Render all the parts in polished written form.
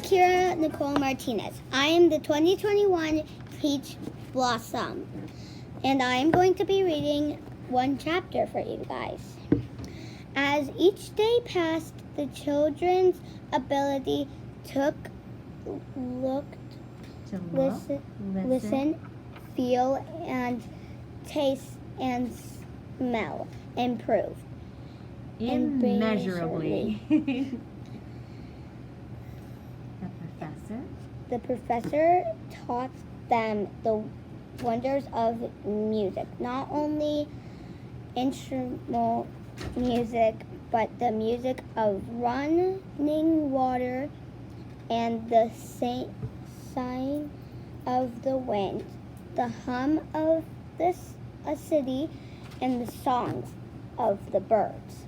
Kira Nicole Martinez. I am the 2021 Peach Blossom, and I am going to be reading one chapter for you guys. As each day passed, the children's ability listen, feel, and taste and smell improved. Immeasurably. The professor taught them the wonders of music, not only instrumental music, but the music of running water and the sighing of the wind, the hum of a city, and the songs of the birds.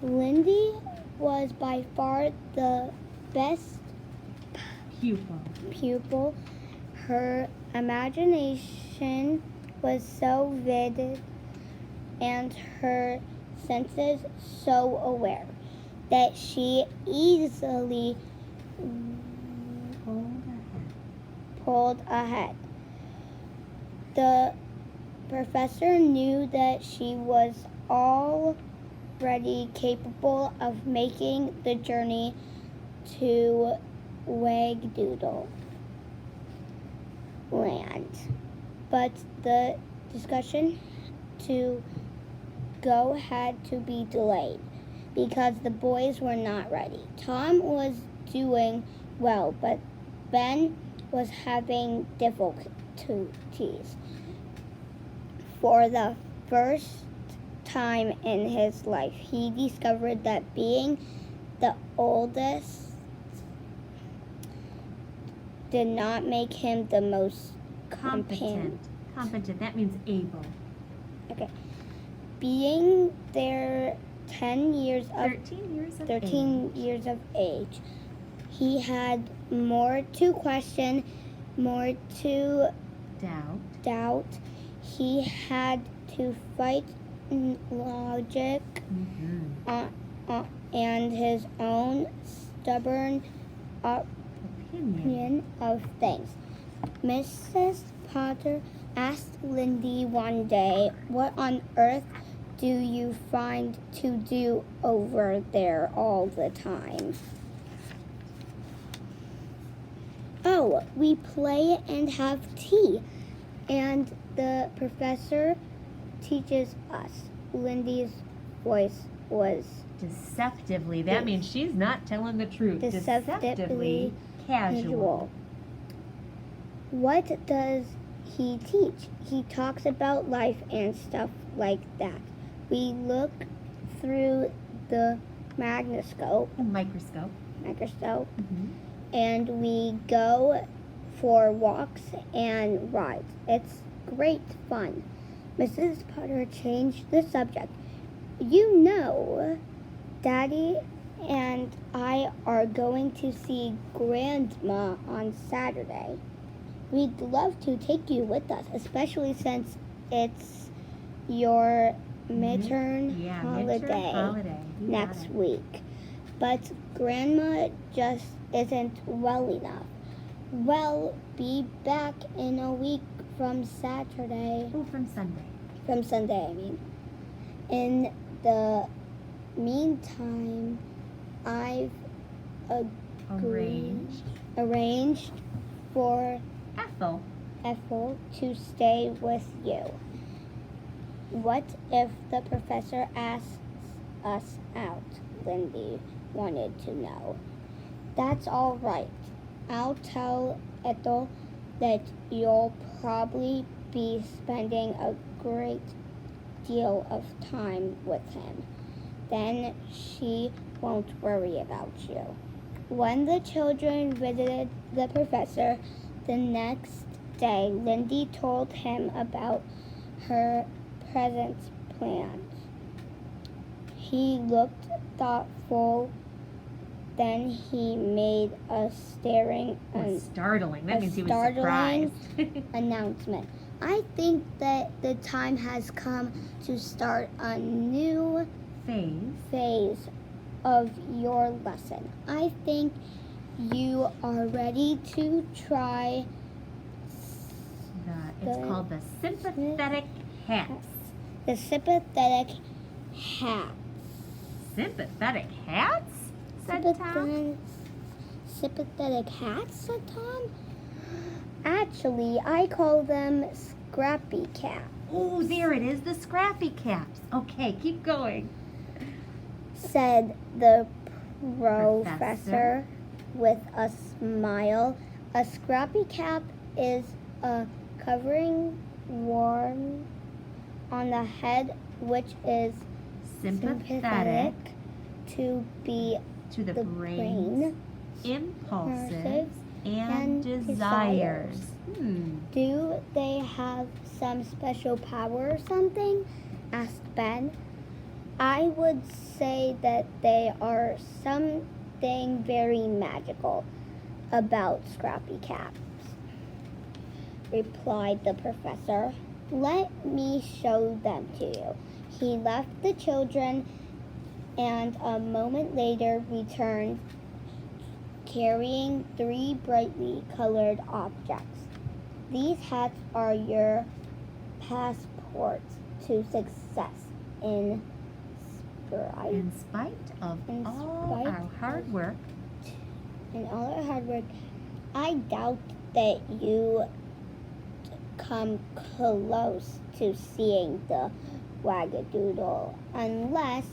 Lindy was by far the best pupil. Her imagination was so vivid and her senses so aware that she easily pulled ahead. The professor knew that she was already capable of making the journey to Wagdoodle Land, but the discussion to go had to be delayed because the boys were not ready. Tom was doing well, but Ben was having difficulties. For the first time in his life, he discovered that being the oldest did not make him the most competent. That means able. Okay. Being there 13 years of age, he had more to question, more to doubt. He had to fight logic and his own stubborn opinion of things. Mrs. Potter asked Lindy one day, "What on earth do you find to do over there all the time?" "Oh, we play and have tea, and the professor teaches us." Lindy's voice was deceptively. That means she's not telling the truth. Deceptively casual. "What does he teach?" "He talks about life and stuff like that. We look through the microscope, and we go for walks and rides. It's great fun." Mrs. Potter changed the subject. "You know, Daddy and I are going to see Grandma on Saturday. We'd love to take you with us, especially since it's your midterm holiday next week. But Grandma just isn't well enough." "We'll be back in a week from Saturday." From Sunday. From Sunday, I mean. "In the meantime, I've arranged for Ethel to stay with you." "What if the professor asks us out?" Lindy wanted to know. "That's all right. I'll tell Ethel that you'll probably be spending a great deal of time with him. Then she won't worry about you." When the children visited the professor the next day, Lindy told him about her present plans. He looked thoughtful. Then he made a startling announcement. "I think that the time has come to start a new phase of your lesson. I think you are ready to try It's called the sympathetic hats. the sympathetic hats. Sympathetic hats? Said Tom. Sympathetic hats, said Tom. Actually, I call them scrappy caps. Oh, there it is, the scrappy caps. Okay, keep going. Said the professor with a smile. A scrappy cap is a covering worn on the head which is sympathetic to the brain, impulses, and desires. Do they have some special power or something? Asked Ben. I would say that they are something very magical about scrappy caps, replied the professor. Let me show them to you. He left the children and a moment later returned carrying 3 brightly colored objects. These hats are your passports to success in spite of all our hard work. I doubt that you come close to seeing the Wagadoodle unless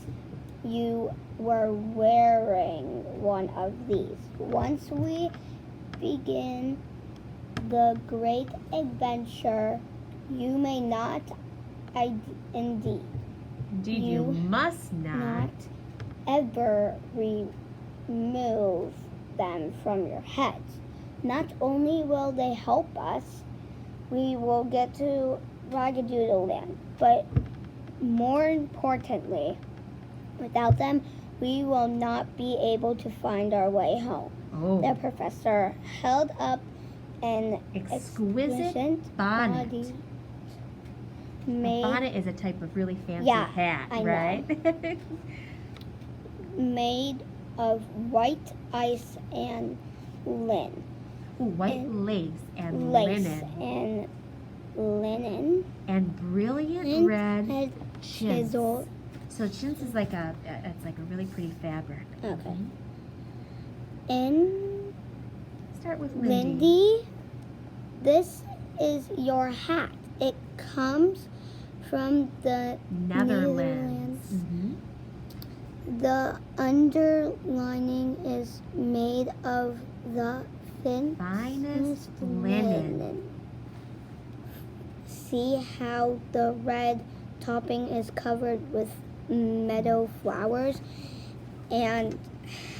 you were wearing one of these. Once we begin the great adventure, you may not, indeed, you must not ever remove them from your heads. Not only will they help us, we will get to Ragadoodle Land, but more importantly, without them, we will not be able to find our way home. Oh. The professor held up an exquisite bonnet. A bonnet is a type of really fancy hat, right? Made of white ice and linen. White lace and linen. And brilliant red chintz. So chintz is like it's like a really pretty fabric. Okay. Start with Lindy, this is your hat. It comes from the Netherlands. The underlining is made of the finest linen. See how the red topping is covered with meadow flowers and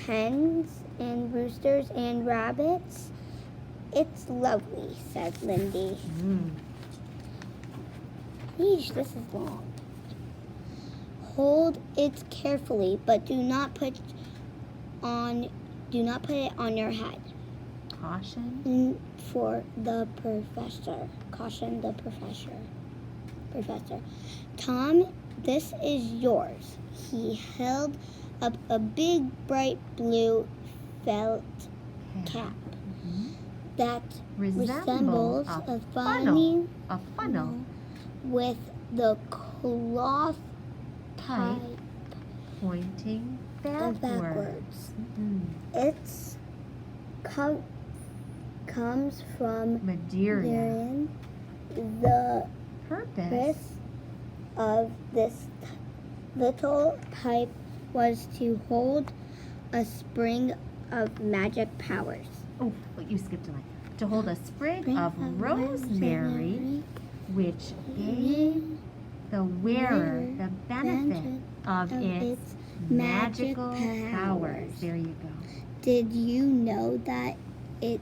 hens and roosters and rabbits? It's lovely, said Lindy. Yeesh, this is long. Hold it carefully, but do not put it on your head. Caution for the professor. Caution the professor. Tom, this is yours. He held up a big bright blue felt cap that resembles a funnel with the cloth type pointing backwards. It comes from Madeira. The purpose of this little pipe was to hold a spring of magic powers. Oh, you skipped a line. To hold a sprig of rosemary, which gave the wearer the benefit of its magical powers. There you go. Did you know that in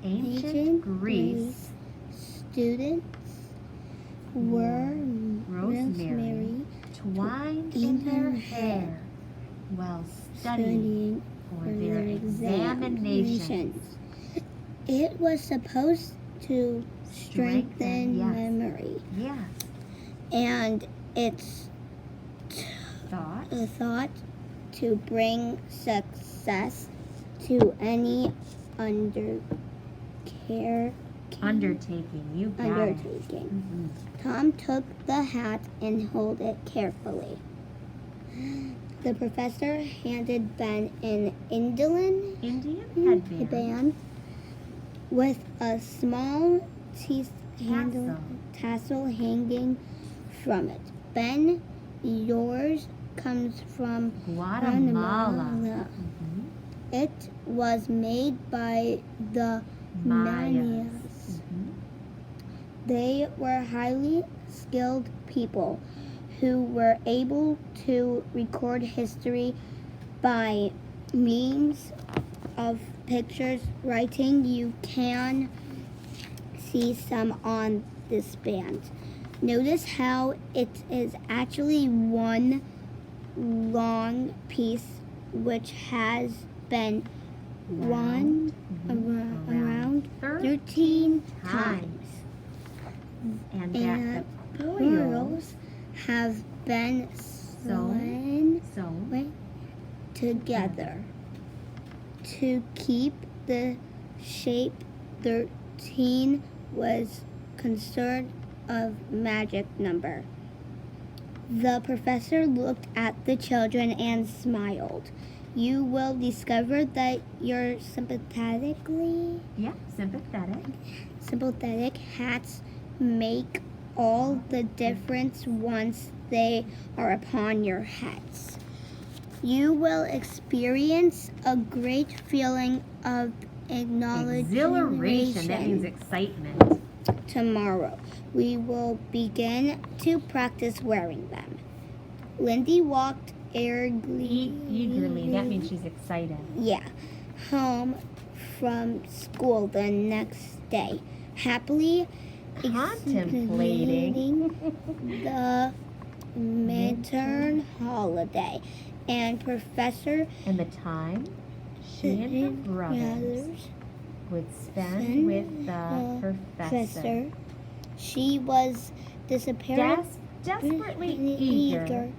ancient Greece, students were rosemary twined in their hair while studying for their examinations? It was supposed to strengthen memory. Yes. And it's thought to bring success to any Undertaking. You got it. undertaking. Tom took the hat and held it carefully. The professor handed Ben an Indian headband with a small tassel hanging from it. Ben, yours comes from Guatemala. It was made by the Mayas. They were highly skilled people who were able to record history by means of pictures, writing. You can see some on this band. Notice how it is actually one long piece which has been wound around 13 times. And that the pearls have been sewn together to keep the shape. 13 was considered a magic number. The professor looked at the children and smiled. You will discover that your sympathetic hats make all the difference once they are upon your heads. You will experience a great feeling of exhilaration. That means excitement. Tomorrow, we will begin to practice wearing them. Lindy walked eagerly. That means she's excited. Yeah. Home from school the next day, happily contemplating the midterm holiday and professor and the time she and her brothers would spend with the professor. She was desperately eager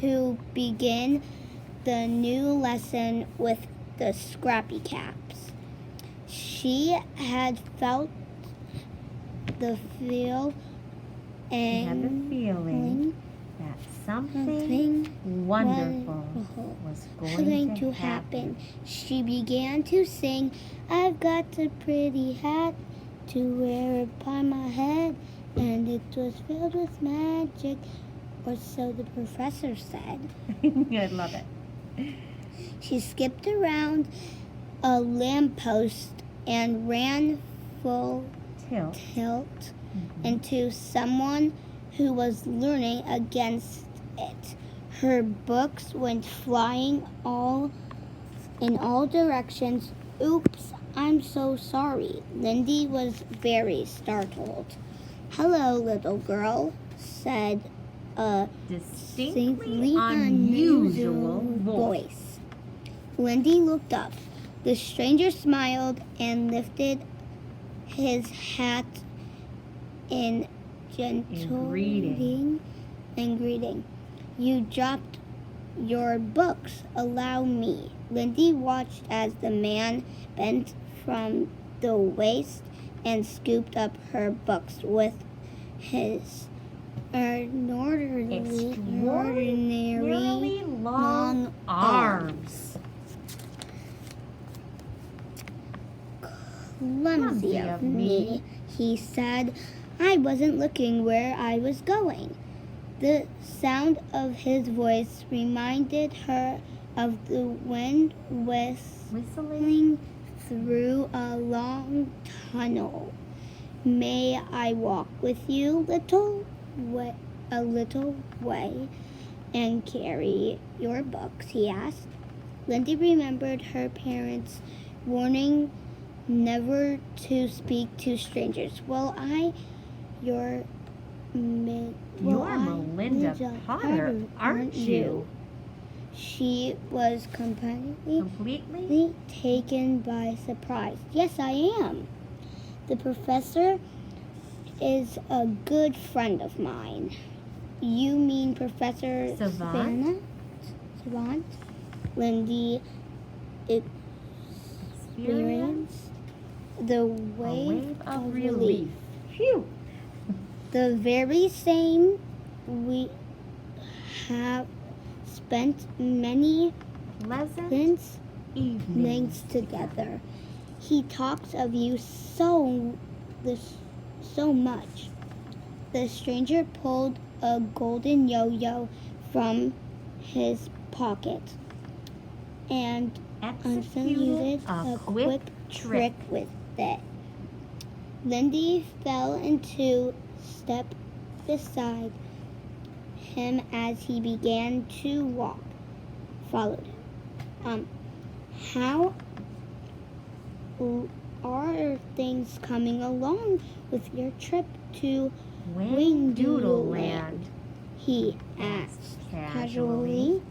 to begin the new lesson with the Scrappy Caps. She had felt the feeling that something wonderful was going to happen. She began to sing, "I've got a pretty hat to wear upon my head, and it was filled with magic," or so the professor said. I love it. She skipped around a lamppost and ran full tilt into someone who was leaning against it. Her books went flying in all directions. "Oops, I'm so sorry." Lindy was very startled. "Hello, little girl," said a distinctly unusual voice. Lindy looked up. The stranger smiled and lifted his hat in gentle greeting. "You dropped your books. Allow me." Lindy watched as the man bent from the waist and scooped up her books with his extraordinarily long arms. "Clumsy of me," he said. "I wasn't looking where I was going." The sound of his voice reminded her of the wind whistling through a long tunnel. "May I walk with you a little way and carry your books?" he asked. Lindy remembered her parents' warning never to speak to strangers. You're Melinda Potter, aren't you? She was completely taken by surprise. "Yes, I am. The professor is a good friend of mine." "You mean Professor Savant?" Lindy experience the a wave of relief. Phew. The very same we have spent many Pleasant evenings evenings together. He talks of you so much. The stranger pulled a golden yo-yo from his pocket and Executed a quick trick. with it. Lindy fell into step beside him as he began to walk. Followed him. How are things coming along with your trip to Wingdoodle Land, he asked casually.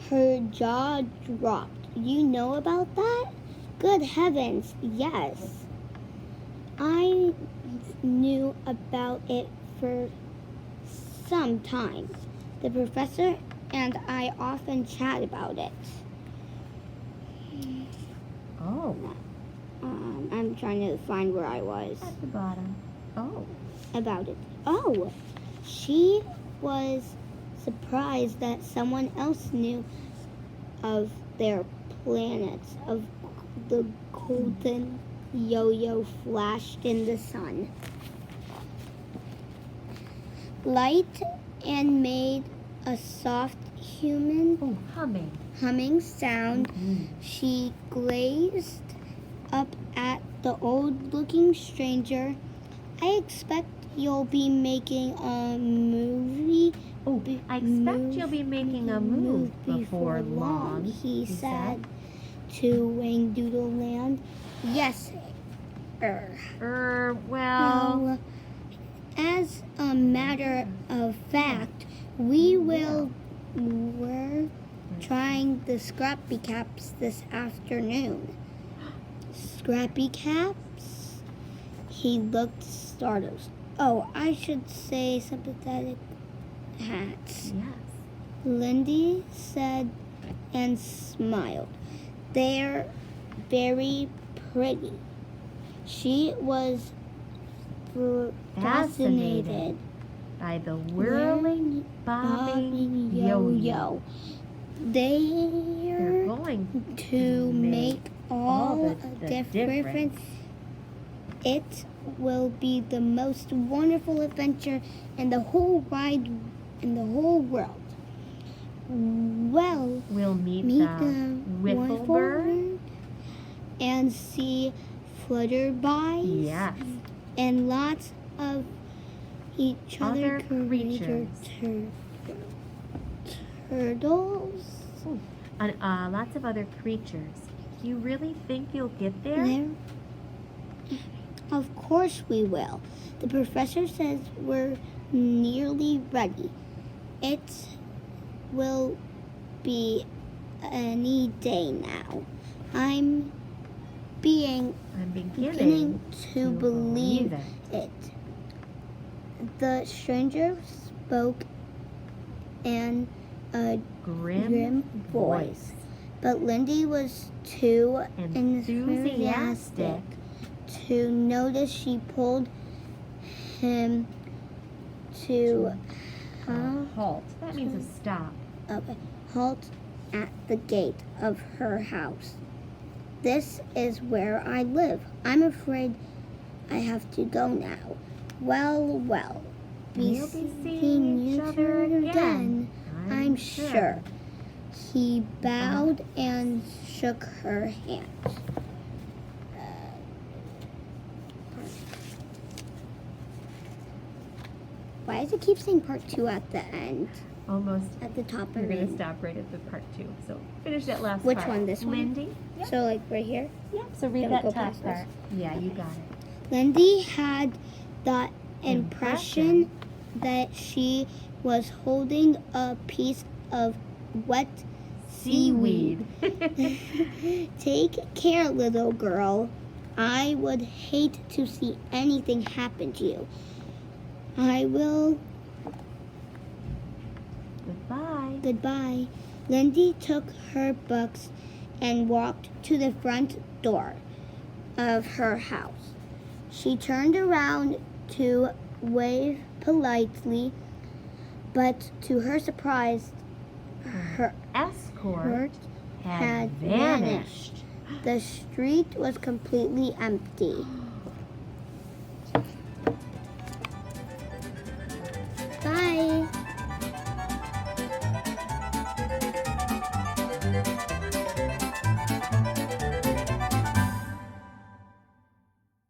Her jaw dropped. You know about that? Good heavens, yes. I knew about it for some time. The professor and I often chat about it. Oh, I'm trying to find where I was. at the bottom. Oh, About it. Oh, she was surprised that someone else knew of their planets. Of the golden yo-yo flashed in the sun. Light and made a soft humming sound. She gazed up at the old-looking stranger. I expect you'll be making a movie. I expect you'll be making a move before long, he said to Wingdoodle Land. Yes, Well, as a matter of fact, we're trying the Scrappy Caps this afternoon. Scrappy Caps? He looked startled. Oh, I should say sympathetic hats. yes. Lindy said and smiled. They're very pretty. She was fascinated By the whirling, bobbing yo-yo. They're They're going to make all the the difference. difference. It will be the most wonderful adventure in the whole world. Well, We'll meet meet the the wiffle bird. and see flutterbys Yes. and lots of each Other other creatures. turtles. And lots of other creatures. Do you really think you'll get there? There. Of course we will. The professor says we're nearly ready. It will be any day now. I'm beginning to believe it. The stranger spoke in a Grim voice, but Lindy was too Enthusiastic. to notice. She pulled him to Halt. That means a stop. halt at the gate of her house. This is where I live. I'm afraid I have to go now. Well, We'll be seeing each other again, I'm sure. He bowed and shook her hand. Why does it keep saying part 2 at the end? Almost. At the top You're of going it. to stop right at the part 2. So finish that last Which part. one? This one? Lindy? Yep. So like right here? Yep. So read Don't that go top past this. part. Yeah, you got it. Lindy had the impression that she was holding a piece of wet seaweed. Take care, little girl. I would hate to see anything happen to you. I will. Goodbye. Goodbye. Lindy took her books and walked to the front door of her house. She turned around to wave politely, but to her surprise, her escort had vanished. The street was completely empty.